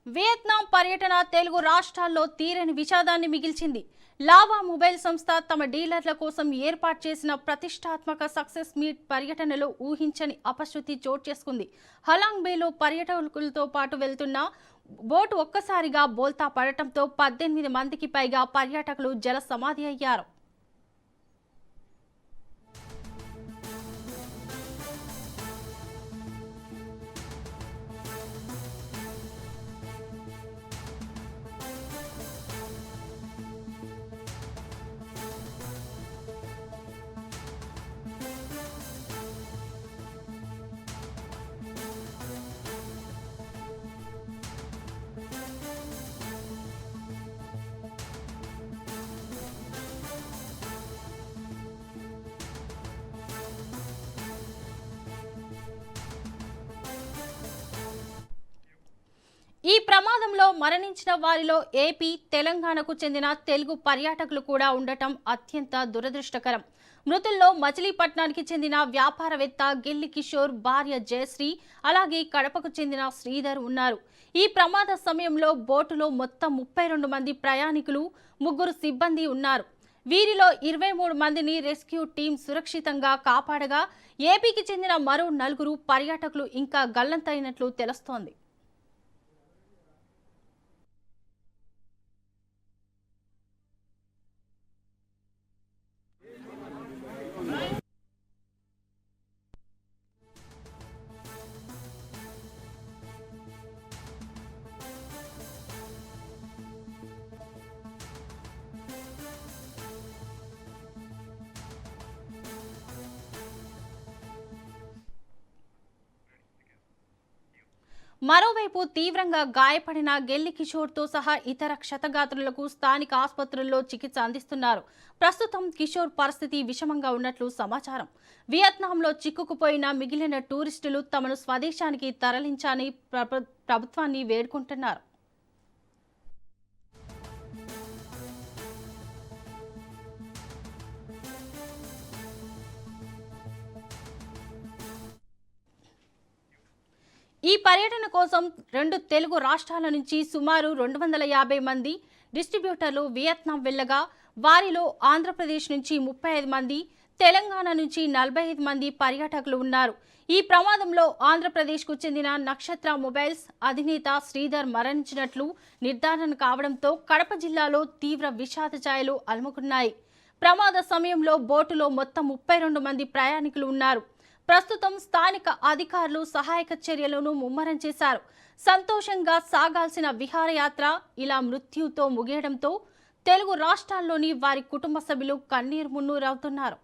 Vietnam పర్యటన తెలుగు రాష్ట్రాల్లో తీరని విషాదాన్ని మిగిల్చింది. లావా మొబైల్ సంస్థ తమ డీలర్ల కోసం ఏర్పాటు చేసిన ప్రతిష్టాత్మక సక్సెస్ మీట్ పర్యటనలో ఊహించని అపశృతి చోటు చేసుకుంది. హలాంగ్ బేలో పర్యాటకులతో పాటు వెళ్తున్న బోటు ఒక్కసారిగా బోల్తా పడటంతో 18 మందికి పైగా పర్యాటకులు జల సమాధి అయ్యారు. ఈ ప్రమాదంలో మరణించిన వారిలో ఏపీ, తెలంగాణకు చెందిన తెలుగు పర్యాటకులు కూడా ఉండటం అత్యంత దురదృష్టకరం. మృతుల్లో మచిలీపట్నానికి చెందిన వ్యాపారవేత్త గిల్లి కిషోర్ భార్య జయశ్రీ, అలాగే కడపకు చెందిన శ్రీధర్ ఉన్నారు. ఈ ప్రమాద సమయంలో బోటులో మొత్తం 32 మంది ప్రయాణికులు, 3 సిబ్బంది ఉన్నారు. వీరిలో 23 మందిని రెస్క్యూ టీం సురక్షితంగా కాపాడగా, ఏపీకి చెందిన మరో 4 పర్యాటకులు ఇంకా గల్లంతైనట్లు తెలుస్తోంది. మరోవైపు తీవ్రంగా గాయపడిన గెల్లి కిషోర్తో సహా ఇతర క్షతగాత్రులకు స్థానిక ఆసుపత్రుల్లో చికిత్స అందిస్తున్నారు. ప్రస్తుతం కిషోర్ పరిస్థితి విషమంగా ఉన్నట్లు సమాచారం. వియత్నాంలో చిక్కుకుపోయిన మిగిలిన టూరిస్టులు తమను స్వదేశానికి తరలించాలని ప్రభుత్వాన్ని వేడుకుంటున్నారు. ఈ పర్యటన కోసం 2 తెలుగు రాష్ట్రాల నుంచి సుమారు 250 మంది డిస్ట్రిబ్యూటర్లు వియత్నాం వెళ్లగా, వారిలో ఆంధ్రప్రదేశ్ నుంచి 35 మంది, తెలంగాణ నుంచి 45 మంది పర్యాటకులు ఉన్నారు. ఈ ప్రమాదంలో ఆంధ్రప్రదేశ్కు చెందిన నక్షత్ర మొబైల్స్ అధినేత శ్రీధర్ మరణించినట్లు నిర్ధారణ కావడంతో కడప జిల్లాలో తీవ్ర విషాద ఛాయలు అలుముకున్నాయి. ప్రమాద సమయంలో బోటులో మొత్తం 32 మంది ప్రయాణికులు ఉన్నారు. ప్రస్తుతం స్థానిక అధికారులు సహాయక చర్యలను ముమ్మరం చేశారు. సంతోషంగా సాగాల్సిన విహారయాత్ర ఇలా మృత్యుతో ముగియడంతో తెలుగు రాష్ట్రాల్లోని వారి కుటుంబ సభ్యులు కన్నీరు మున్నీరవుతున్నారు.